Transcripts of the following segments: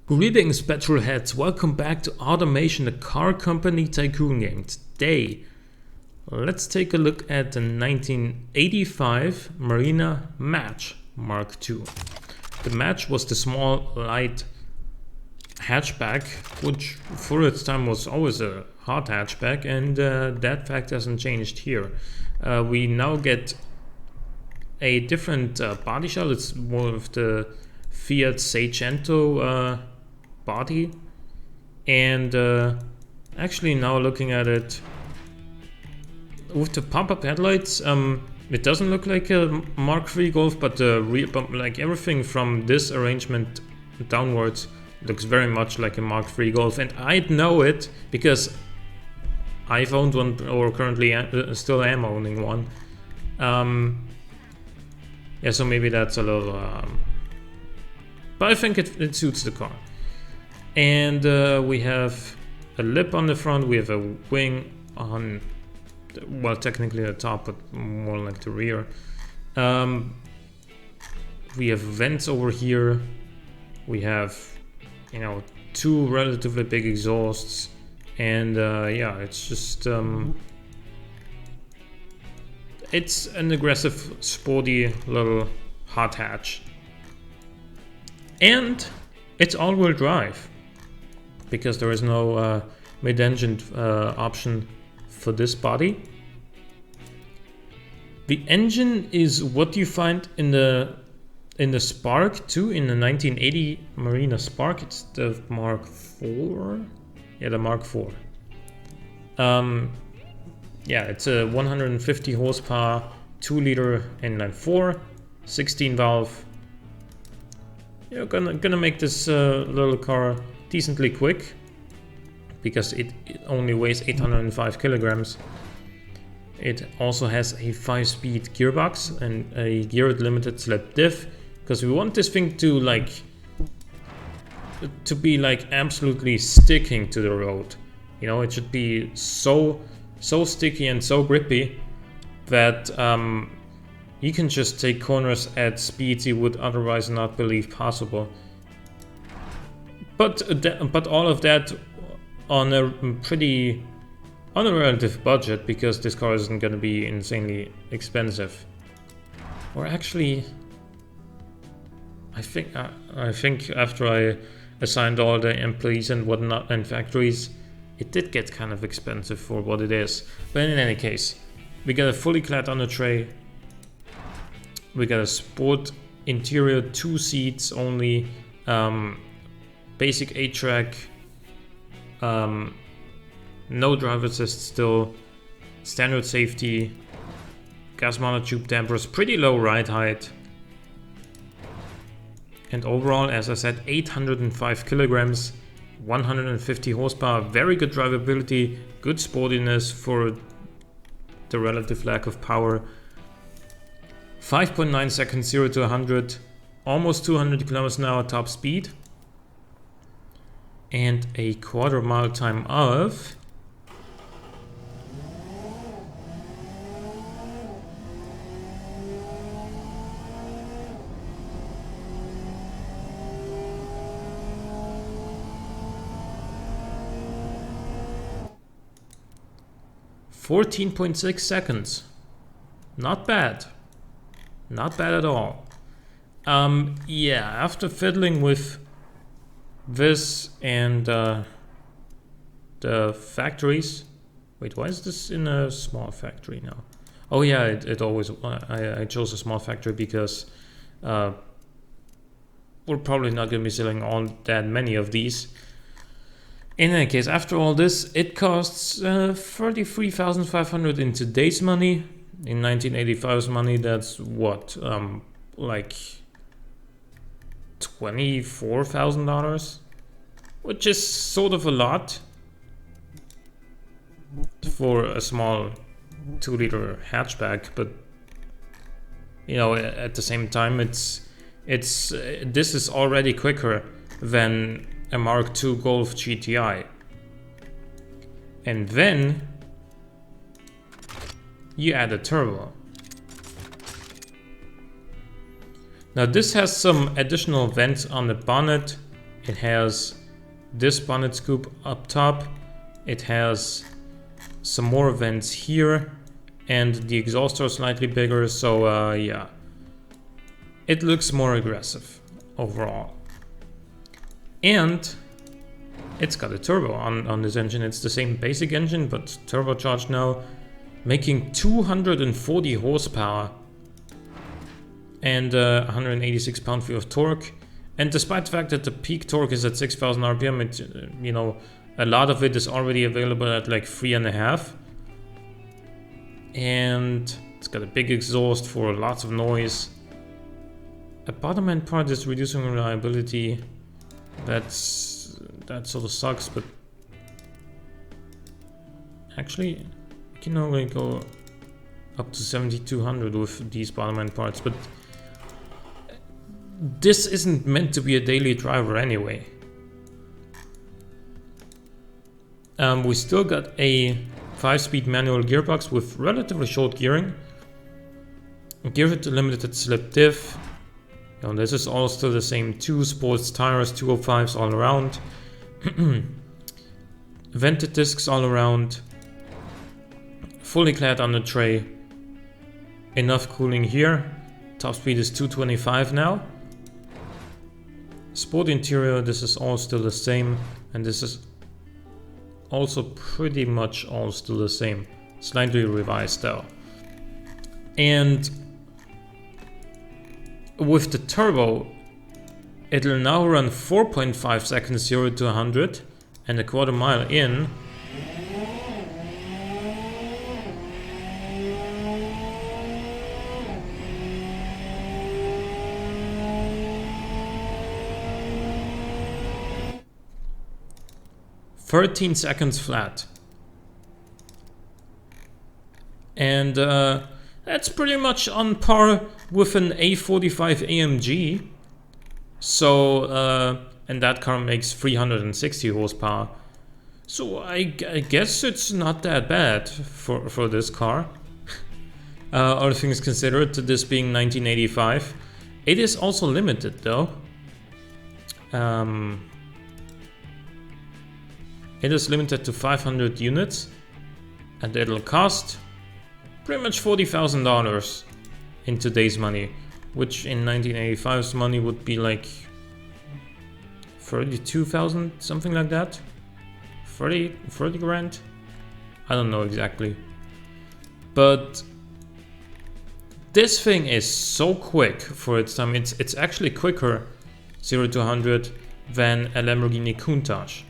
Greetings, petrol heads. Welcome back to Automation, the car company tycoon game. Today, let's take a look at the 1985 Marina Match Mark II. The Match was the small, light hatchback, which for its time was always a hot hatchback, and that fact hasn't changed here. We now get a different body shell. It's more of the Fiat Seicento body, and actually now looking at it with the pop-up headlights, it doesn't look like a Mark III Golf, but like everything from this arrangement downwards looks very much like a Mark III Golf, and I'd know it because I've owned one, or currently still am owning one. Yeah, so maybe that's a little but I think it suits the car. And we have a lip on the front, we have a wing on, well, technically the top, but more like the rear. We have vents over here. We have, you know, two relatively big exhausts. And yeah, it's just, it's an aggressive, sporty little hot hatch. And it's all-wheel drive, because there is no mid-engine option for this body. The engine is what you find in the Spark II, in the 1980 Marina Spark. It's the Mark IV. Yeah, the Mark IV. Yeah, it's a 150 horsepower, 2-liter inline-4, 16-valve. You're gonna make this little car decently quick, because it only weighs 805 kilograms. It also has a 5-speed gearbox and a geared limited slip diff, because we want this thing to be like absolutely sticking to the road. You know, it should be so sticky and so grippy that you can just take corners at speeds you would otherwise not believe possible. But all of that on a relative budget, because this car isn't going to be insanely expensive. Or actually, I think after I assigned all the employees and whatnot and factories, it did get kind of expensive for what it is. But in any case, we got a fully clad under tray. We got a sport interior, 2 seats only, basic 8-track, no driver assist still, standard safety, gas mounted tube dampers, pretty low ride height. And overall, as I said, 805 kilograms, 150 horsepower, very good drivability, good sportiness for the relative lack of power. 5.9 seconds 0 to 100, almost 200 kilometers an hour top speed, and a quarter-mile time of 14.6 seconds. Not bad. Not bad at all. Yeah, after fiddling with this and the factories. Wait, why is this in a small factory now? Oh yeah, it always. I chose a small factory because we're probably not going to be selling all that many of these. In any case, after all this, it costs 33,500 in today's money. In 1985's money, that's what, like $24,000, which is sort of a lot for a small 2-liter hatchback. But you know, at the same time, this is already quicker than a Mark II Golf GTI. And then you add a turbo. Now this has some additional vents on the bonnet It has this bonnet scoop up top. It has some more vents here, and the exhaust are slightly bigger, so yeah. It looks more aggressive overall. And it's got a turbo on this engine. It's the same basic engine, but turbocharged now, making 240 horsepower and 186 pound-feet of torque. And despite the fact that the peak torque is at 6,000 RPM, it, you know, a lot of it is already available at like 3.5. And it's got a big exhaust for lots of noise. A bottom end part is reducing reliability. That sort of sucks, but actually you can only go up to 7,200 with these bottom end parts, but this isn't meant to be a daily driver anyway. We still got a 5-speed manual gearbox with relatively short gearing. Gear limited slip diff. You know, this is all still the same. 2 sports tires, 205s all around. Vented discs all around. Fully clad under tray. Enough cooling here. Top speed is 225 now. Sport interior, this is all still the same, and this is also pretty much all still the same, slightly revised though. And with the turbo, it'll now run 4.5 seconds 0 to 100, and a quarter mile in (13 seconds flat). And that's pretty much on par with an A45 AMG. So, and that car makes 360 horsepower. So I guess it's not that bad for this car. All things considered, this being 1985. It is also limited though. It is limited to 500 units, and it'll cost pretty much $40,000 in today's money, which in 1985's money would be like 32,000, something like that. 30 grand? I don't know exactly. But this thing is so quick for its time. It's actually quicker 0 to 100 than a Lamborghini Countach.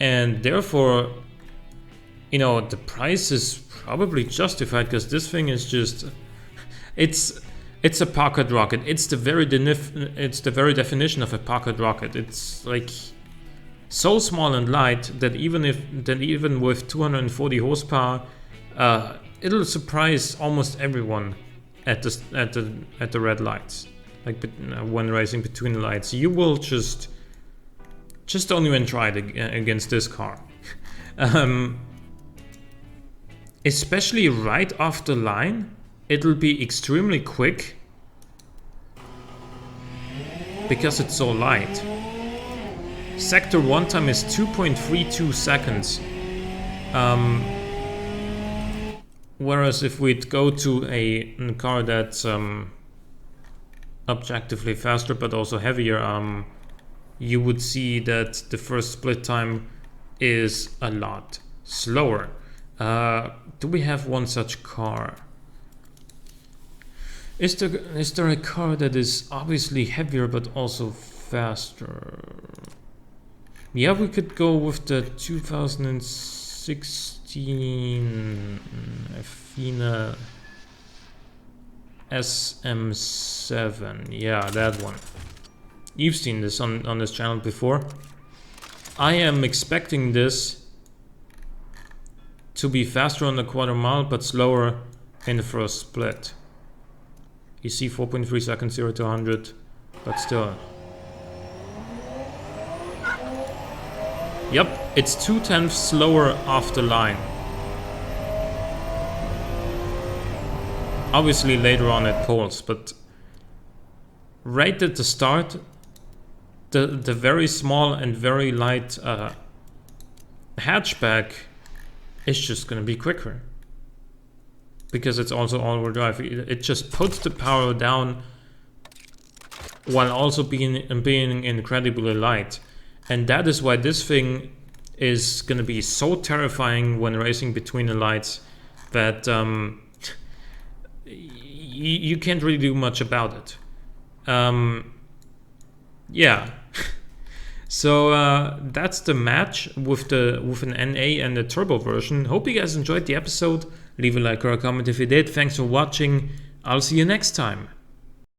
And therefore, you know, the price is probably justified, because this thing is just, it's a pocket rocket. It's the very definition of a pocket rocket. It's like so small and light that even with 240 horsepower, it'll surprise almost everyone at the red lights. Like when racing between the lights, you will just don't even try it against this car. Especially right off the line, it'll be extremely quick because it's so light. Sector 1 time is 2.32 seconds. Whereas if we'd go to a car that's objectively faster but also heavier, you would see that the first split time is a lot slower. Do we have one such car? Is there a car that is obviously heavier but also faster? Yeah, we could go with the 2016 Afina SM7. Yeah, that one. You've seen this on this channel before. I am expecting this to be faster on the quarter mile but slower in the first split. You see 4.3 seconds 0 to 100, but still. Yep, it's 0.2 slower off the line. Obviously later on it pulls, but right at the start the very small and very light hatchback is just going to be quicker, because it's also all-wheel drive. It just puts the power down while also being incredibly light. And that is why this thing is going to be so terrifying when racing between the lights, that you can't really do much about it. Yeah. So that's the match with an NA and a turbo version. Hope you guys enjoyed the episode. Leave a like or a comment if you did. Thanks for watching. I'll see you next time.